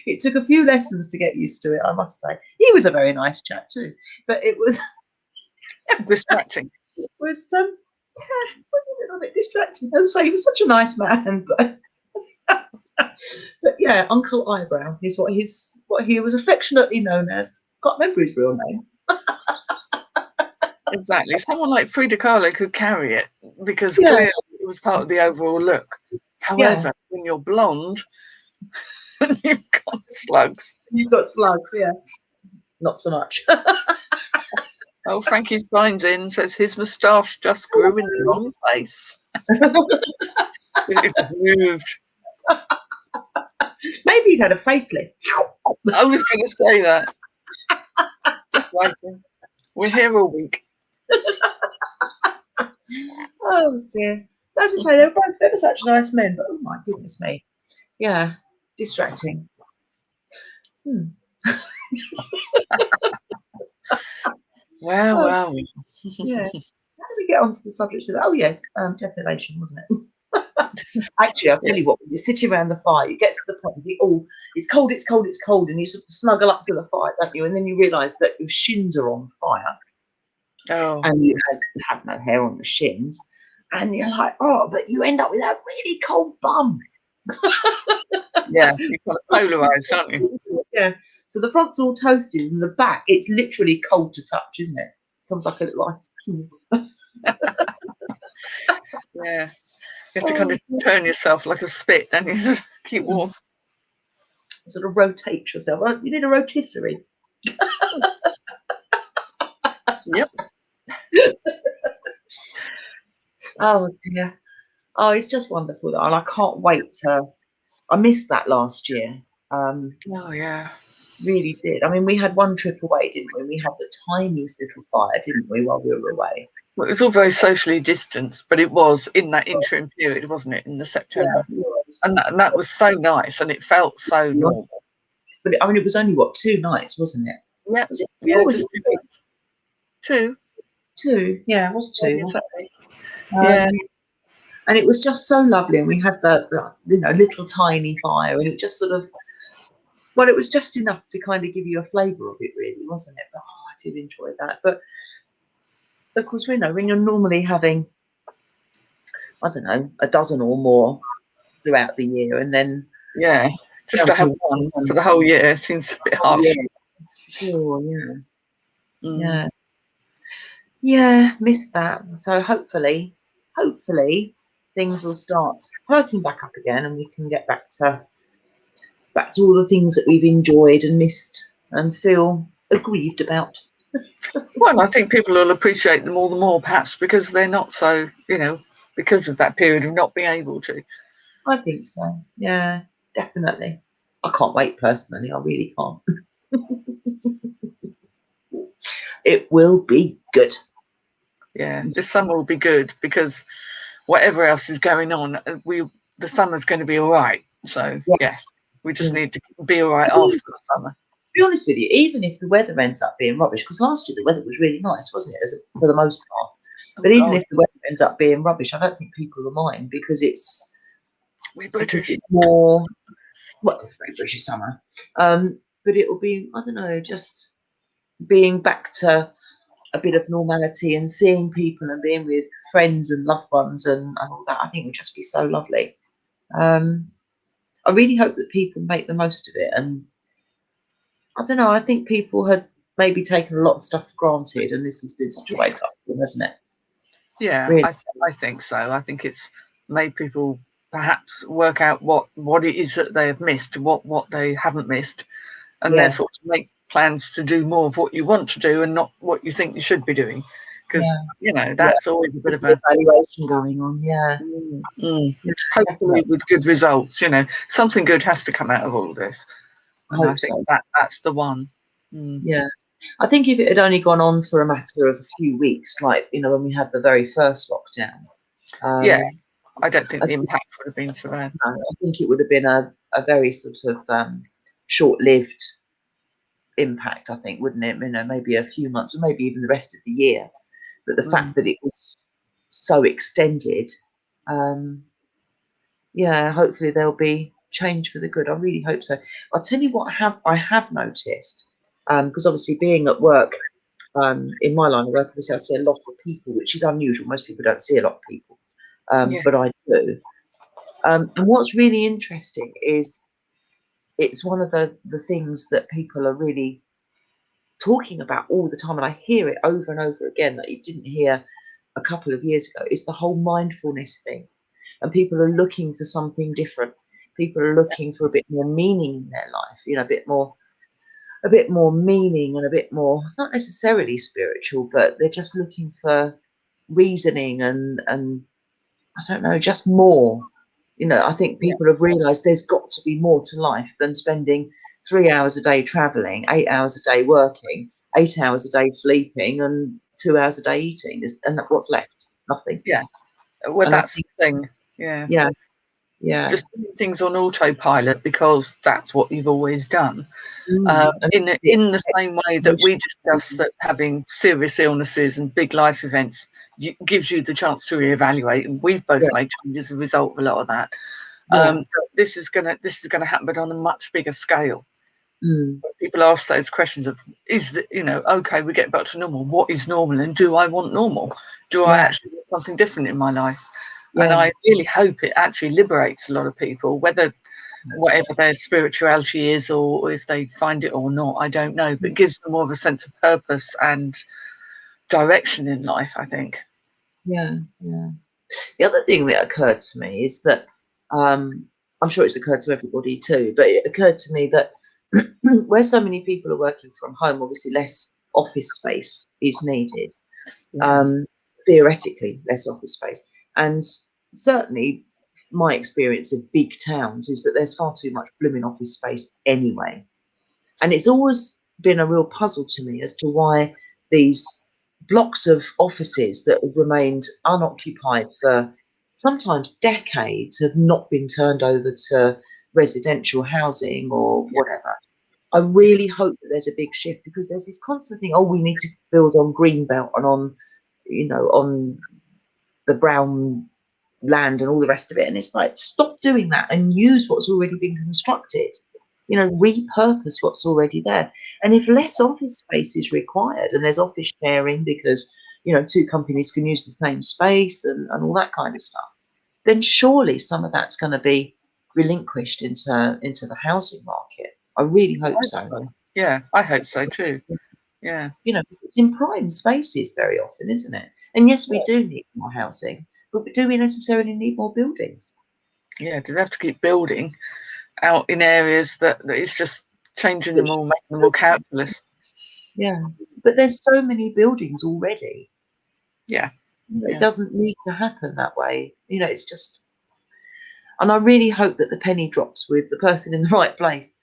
it took a few lessons to get used to it, I must say. He was a very nice chap too, but it was distracting. It was wasn't it a bit distracting? As I say, he was such a nice man, but but yeah, Uncle Eyebrow is what he was affectionately known as. Can't remember his real name. Exactly. Someone like Frida Kahlo could carry it because clearly it was part of the overall look. However, when and you're blonde, and you've got slugs. You've got slugs, yeah. Not so much. Oh, Frankie Spine's in, says his moustache just grew in the wrong place. It moved. Maybe he'd had a facelift. I was going to say that. Just waiting. We're here all week. Oh dear. As I say, they were such nice men, but oh my goodness me. Yeah, distracting. Well. Yeah. How did we get onto the subject of that? Oh yes, deprivation, wasn't it? Actually, I'll tell you what, when you're sitting around the fire, it gets to the point where you think, oh, it's cold, it's cold, it's cold, and you sort of snuggle up to the fire, don't you? And then you realise that your shins are on fire. Oh. And you have no hair on your shins. And you're like, oh, but you end up with that really cold bum. Yeah, you're kind of polarised, aren't you? Yeah. So the front's all toasted, and the back, it's literally cold to touch, isn't it? Comes like a little ice cube. Yeah. You have to kind of turn yourself like a spit, and you just keep warm. Sort of rotate yourself. Well, you need a rotisserie. Yep. Oh dear. Oh, it's just wonderful though, and I can't wait to. I missed that last year. Oh yeah. Really did. I mean, we had one trip away, didn't we? We had the tiniest little fire, didn't we, while we were away? Well, it was all very socially distanced, but it was in that interim period, wasn't it, in the September? Yeah, it was. And that was so nice, and it felt so normal. But I mean, it was only what, 2 nights, wasn't it? Yeah, Was it, yeah, what was just it? 2. 2. Yeah, it was 2. Wasn't it? Yeah. And it was just so lovely, and we had the little tiny fire, and it just sort of, well, it was just enough to kind of give you a flavour of it, really, wasn't it? But I did enjoy that. But of course, we know when you're normally having, I don't know, a dozen or more throughout the year, and then just to have one for the whole year seems a bit harsh. Yeah, sure, yeah, missed that. So hopefully things will start perking back up again, and we can get back to all the things that we've enjoyed and missed and feel aggrieved about. Well, I think people will appreciate them all the more, perhaps, because they're not so, because of that period of not being able to. I think so. Yeah, definitely. I can't wait personally. I really can't. It will be good. Yeah, this summer will be good because whatever else is going on, the summer's going to be all right. So yes, we just need to be all right after the summer. To be honest with you, even if the weather ends up being rubbish, because last year the weather was really nice, wasn't it, for the most part? But even if the weather ends up being rubbish, I don't think people will mind because it's more. Well, it's very British summer, but it will be, I don't know, just being back to a bit of normality and seeing people and being with friends and loved ones and all that. I think would just be so lovely. I really hope that people make the most of it, and I don't know. I think people had maybe taken a lot of stuff for granted, and this has been such a wake up call, hasn't it? Yeah, really? I think so. I think it's made people perhaps work out what it is that they have missed, what they haven't missed, and therefore to make plans to do more of what you want to do and not what you think you should be doing. Because that's always a bit of a evaluation going on. Hopefully with good results. Something good has to come out of all of this. And I think that's the one. Yeah. I think if it had only gone on for a matter of a few weeks, like when we had the very first lockdown, I don't think the impact would have been so bad. No, I think it would have been a very sort of short-lived impact. I think, wouldn't it? Maybe a few months, or maybe even the rest of the year. But the fact that it was so extended, hopefully there'll be change for the good. I really hope so. I'll tell you what I have noticed, because obviously being at work, in my line of work, obviously I see a lot of people, which is unusual. Most people don't see a lot of people, but I do. And what's really interesting is it's one of the things that people are really talking about all the time, and I hear it over and over again that you didn't hear a couple of years ago, is the whole mindfulness thing. And people are looking for something different. People are looking for a bit more meaning in their life, you know, a bit more meaning and a bit more, not necessarily spiritual, but they're just looking for reasoning and I don't know, just more. You know, I think people have realised there's got to be more to life than spending 3 hours a day travelling, 8 hours a day working, 8 hours a day sleeping, and 2 hours a day eating. And what's left? Nothing. Yeah. Well, And I that's think, the thing. Yeah. yeah. Just doing things on autopilot because that's what you've always done. In the same way that we discussed that having serious illnesses and big life events gives you the chance to reevaluate, and we've both made changes as a result of a lot of that. This is gonna happen, but on a much bigger scale. People ask those questions of, okay, we get back to normal. What is normal, and do I want normal? Do I actually want something different in my life? And I really hope it actually liberates a lot of people, whatever their spirituality is, or if they find it or not, I don't know, but gives them more of a sense of purpose and direction in life, I think. Yeah. The other thing that occurred to me is that I'm sure it's occurred to everybody too, but it occurred to me that where so many people are working from home, obviously less office space is needed. Theoretically, less office space. And certainly my experience of big towns is that there's far too much blooming office space anyway. And it's always been a real puzzle to me as to why these blocks of offices that have remained unoccupied for sometimes decades have not been turned over to residential housing or whatever. I really hope that there's a big shift, because there's this constant thing, we need to build on Greenbelt and on, on the brown land and all the rest of it. And it's like, stop doing that and use what's already been constructed. Repurpose what's already there. And if less office space is required and there's office sharing because, two companies can use the same space and all that kind of stuff, then surely some of that's going to be relinquished into the housing market. I really hope so. Yeah, I hope so too. Yeah. It's in prime spaces very often, isn't it? And yes, we do need more housing, but do we necessarily need more buildings? Yeah, do they have to keep building out in areas that it's just changing them all, making them more calculus? Yeah, but there's so many buildings already. Yeah. It doesn't need to happen that way. It's just, and I really hope that the penny drops with the person in the right place.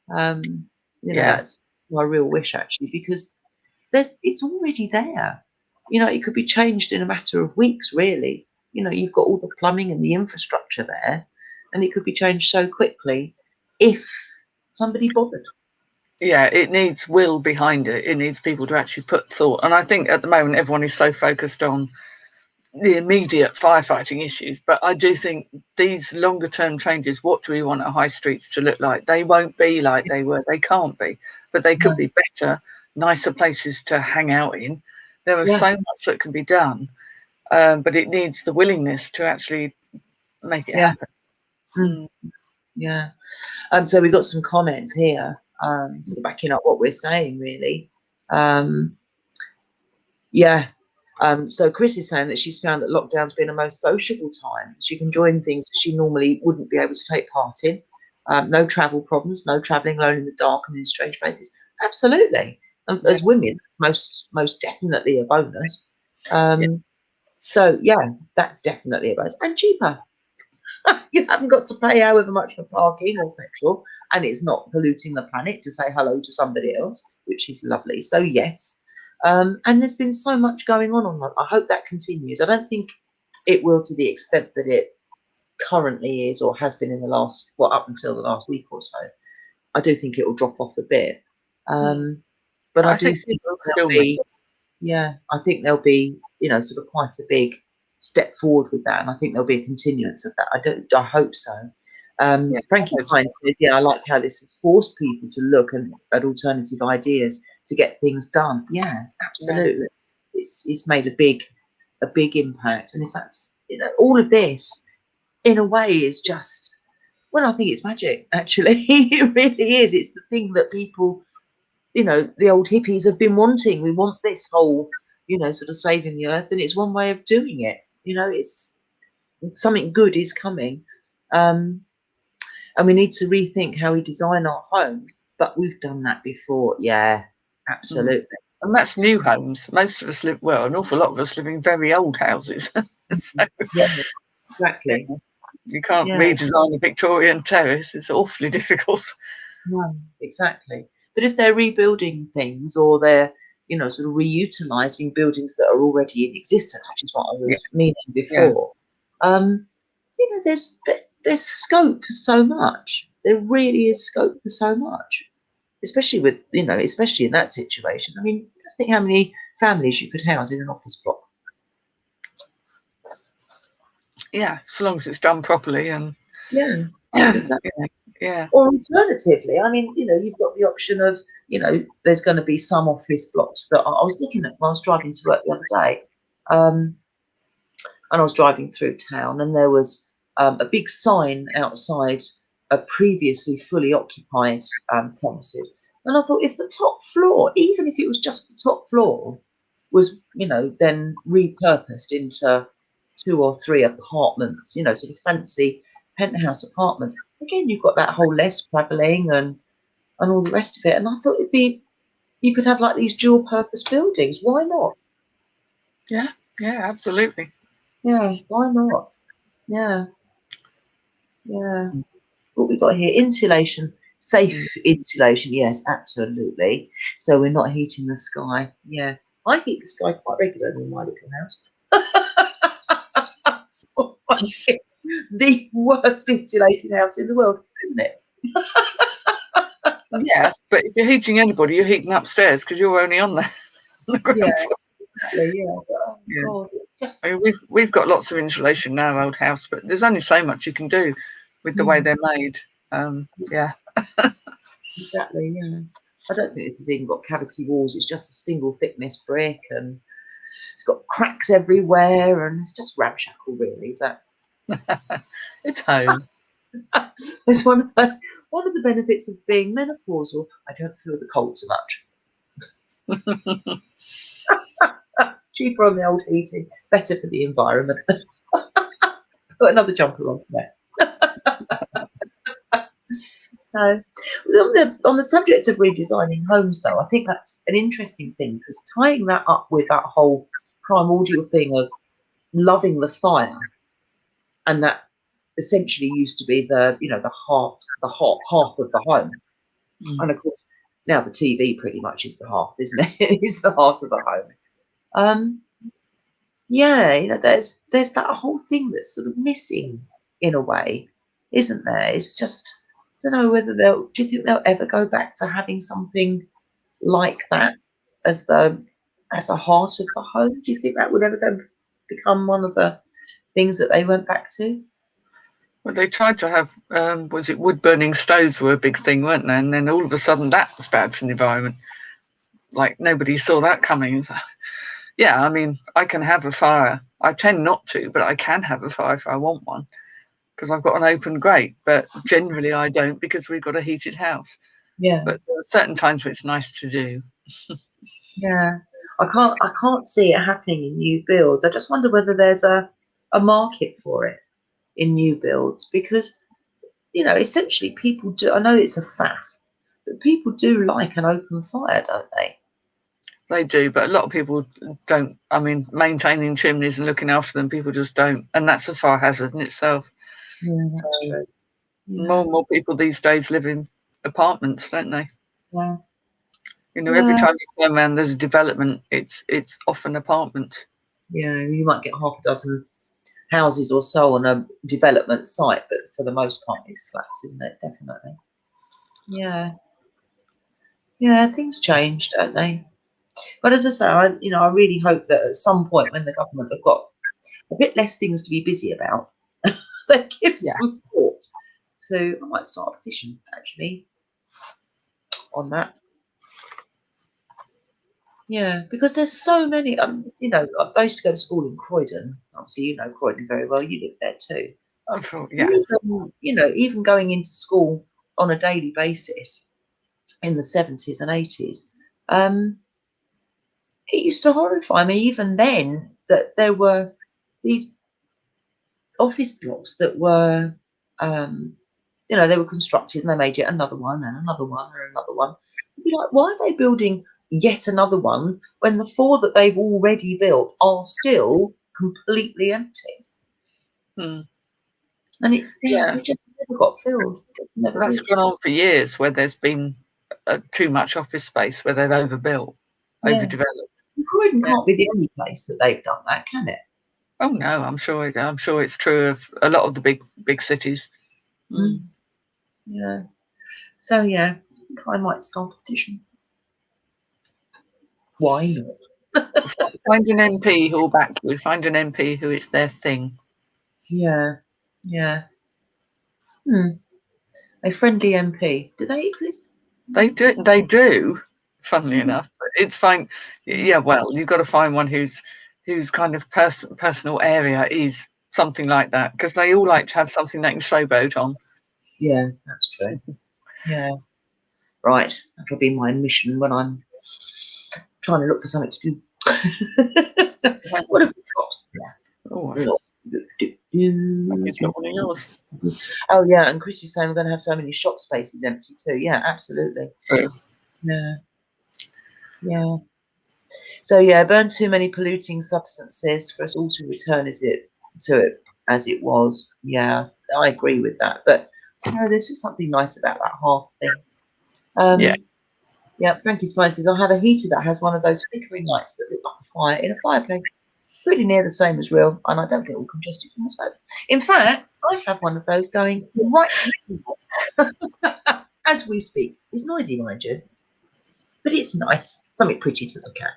That's my real wish, actually, because it's already there. It could be changed in a matter of weeks, really. You've got all the plumbing and the infrastructure there, and it could be changed so quickly if somebody bothered. Yeah, it needs will behind it. It needs people to actually put thought. And I think at the moment everyone is so focused on the immediate firefighting issues. But I do think these longer term changes, what do we want our high streets to look like? They won't be like they were. They can't be. But they could be better, nicer places to hang out in. There is so much that can be done. But it needs the willingness to actually make it happen. Yeah. So we've got some comments here, sort of backing up what we're saying, really. So Chris is saying that she's found that lockdown's been a most sociable time. She can join things that she normally wouldn't be able to take part in. No travel problems, no travelling alone in the dark and in strange places. Absolutely. As women, that's most definitely a bonus. So, that's definitely a bonus. And cheaper. You haven't got to pay however much for parking or petrol, and it's not polluting the planet to say hello to somebody else, which is lovely. So, yes. And there's been so much going on that. I hope that continues. I don't think it will to the extent that it currently is or has been in the last, up until the last week or so. I do think it will drop off a bit. But I do think there'll be, I think there'll be, sort of quite a big step forward with that. And I think there'll be a continuance of that. I hope so. Frankie Pine says, I like how this has forced people to look at alternative ideas to get things done. Yeah, absolutely. It's made a big impact. And if that's, all of this in a way is just, I think it's magic, actually. It really is. It's the thing that people, the old hippies have been wanting. We want this whole, sort of saving the earth. And it's one way of doing it. It's something good is coming. and we need to rethink how we design our homes. But we've done that before. Yeah, absolutely. And that's new homes. Most of us live, well, an awful lot of us live in very old houses. So Yeah, exactly. you can't Yeah, redesign a Victorian terrace. It's awfully difficult. no, exactly. But if they're rebuilding things, or they're, sort of reutilising buildings that are already in existence, which is what I Yeah. was meaning Yeah. before, there's scope for so much. There really is scope for so much, especially with, especially in that situation. I mean, just think how many families you could house in an office block. Yeah, as long as it's done properly. And Yeah, exactly. yeah. Or alternatively, I mean, you've got the option of, there's going to be some office blocks that I was looking at when I was driving to work the other day. And I was driving through town, and there was a big sign outside a previously fully occupied premises. And I thought, if the top floor, even if it was just the top floor, was, then repurposed into 2 or 3 apartments, sort of fancy penthouse apartments, again, you've got that whole less travelling and all the rest of it. And I thought you could have like these dual purpose buildings. Why not? Yeah, absolutely. Yeah, why not? Yeah, yeah. What we got here, insulation, safe insulation. Yes, absolutely. So we're not heating the sky. Yeah, I heat the sky quite regularly in my little house. It's the worst insulated house in the world, isn't it? Yeah, but if you're heating anybody, you're heating upstairs because you're only on the ground Yeah, floor. exactly. Yeah. But, oh Yeah. God, it's just. I mean, we've got lots of insulation in our old house, but there's only so much you can do with the way they're made. Yeah. Exactly. Yeah. I don't think this has even got cavity walls. It's just a single thickness brick, and it's got cracks everywhere, and it's just ramshackle, really. But It's home. it's one of the benefits of being menopausal. I don't feel the cold so much. Cheaper on the old heating, better for the environment. Put another jumper on there. On the subject of redesigning homes, though, I think that's an interesting thing, because tying that up with that whole primordial thing of loving the fire, and that essentially used to be the hearth of the home, and of course now the TV pretty much is the hearth, isn't it? It is the heart of the home. Yeah, there's that whole thing that's sort of missing in a way, isn't there? It's just, I don't know whether do you think they'll ever go back to having something like that as a heart of the home? Do you think that would ever become one of the things that they went back to? Well, they tried to have, was it wood burning stoves were a big thing, weren't they? And then all of a sudden that was bad for the environment. Like nobody saw that coming. So, yeah, I mean, I can have a fire. I tend not to, but I can have a fire if I want one because I've got an open grate. But generally I don't because we've got a heated house. Yeah, But there are certain times where it's nice to do. yeah. I can't see it happening in new builds. I just wonder whether there's a market for it in new builds, because essentially people do. I know it's a faff, but people do like an open fire, don't they? They do, but a lot of people don't. I mean, maintaining chimneys and looking after them, people just don't. And that's a fire hazard in itself. Yeah, that's So true. more Yeah, and more people these days live in apartments, don't they? yeah, Every yeah, time you turn around, there's a development. It's often apartments. yeah. You might get half a dozen houses or so on a development site, but for the most part, it's flats, isn't it? Definitely. Yeah, yeah. Things change, don't they? But as I say, I really hope that at some point, when the government have got a bit less things to be busy about, they give Yeah. some thought to. I might start a petition actually on that. Yeah, because there's so many. I used to go to school in Croydon. Obviously, you know Croydon very well. You live there too. I thought, And yeah. even going into school on a daily basis in the 70s and 80s, it used to horrify me even then that there were these office blocks that were you know, they were constructed and they made yet another one and another one and another one. You'd be like, why are they building yet another one when the 4 that they've already built are still completely empty? Mm. And it just never got filled. That's gone on for years, where there's been too much office space, where they've overbuilt, overdeveloped. Croydon can't be the only place that they've done that, can it? Oh no, I'm sure it's true of a lot of the big cities. Mm. Yeah. So yeah, I think I might start a petition. Why not? Find an MP who will back you. Find an MP who it's their thing. Yeah. A friendly MP. Do they exist? They do. Funnily enough, it's fine. Yeah, well, you've got to find one whose kind of personal area is something like that, because they all like to have something they can showboat on. Yeah, that's true. Yeah. Right. That'll be my mission when I'm trying to look for something to do. What have we got? Yeah. Oh, he's got one of yours. Oh yeah, and Chris is saying we're going to have so many shop spaces empty too. Yeah, absolutely. True. Yeah. So yeah, burn too many polluting substances for us all to return to it as it was. Yeah, I agree with that. But you know, there's just something nice about that half thing. Yeah, Frankie Spice says, I have a heater that has one of those flickering lights that look like a fire in a fireplace. Pretty near the same as real, and I don't get all congested from the smoke. In fact, I have one of those going right as we speak. It's noisy, mind you, but it's nice. Something pretty to look at.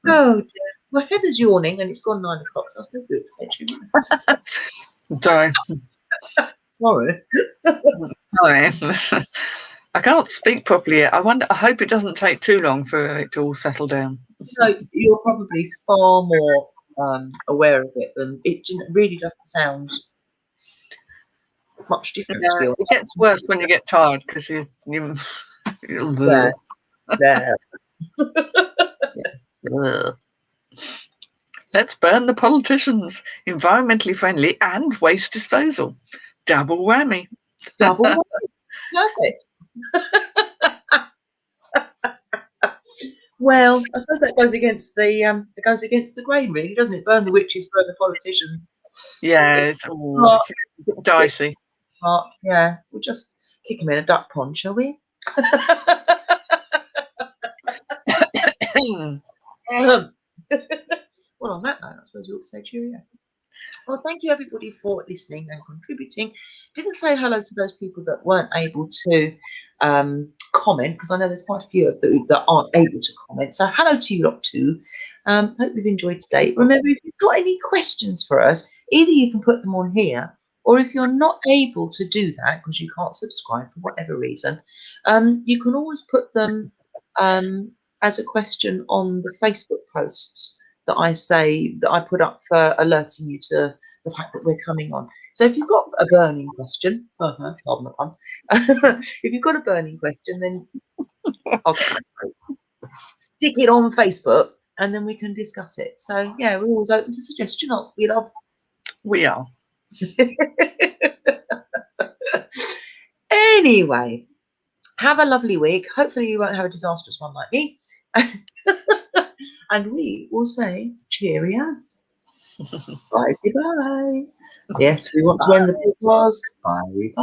Oh dear. Well, Heather's yawning, and it's gone 9 o'clock, so I was going to do it. Sorry. I can't speak properly yet. I hope it doesn't take too long for it to all settle down. So you're probably far more aware of it than it really doesn't sound much different. To be honest. It gets worse when you get tired, because you there. Let's burn the politicians. Environmentally friendly and waste disposal. Double whammy. Double whammy. Perfect. Well, I suppose that goes against the grain, really, doesn't it? Burn the witches, burn the politicians. Yeah, it's a bit dicey. Yeah, we'll just kick them in a duck pond, shall we? Well, on that note, I suppose we ought to say cheerio. Well, thank you everybody for listening and contributing. Didn't say hello to those people that weren't able to comment, because I know there's quite a few of them that aren't able to comment. So hello to you lot too. Hope you've enjoyed today. Remember, if you've got any questions for us, either you can put them on here, or if you're not able to do that because you can't subscribe for whatever reason, you can always put them as a question on the Facebook posts that I put up for alerting you to the fact that we're coming on. So if you've got a burning question, pardon the pun, if you've got a burning question, then I'll stick it on Facebook and then we can discuss it. So yeah, we're always open to suggestion, aren't we, love? We are. Anyway, have a lovely week. Hopefully you won't have a disastrous one like me. And we will say cheerio. Bye. Yes, we want to end the podcast. Bye.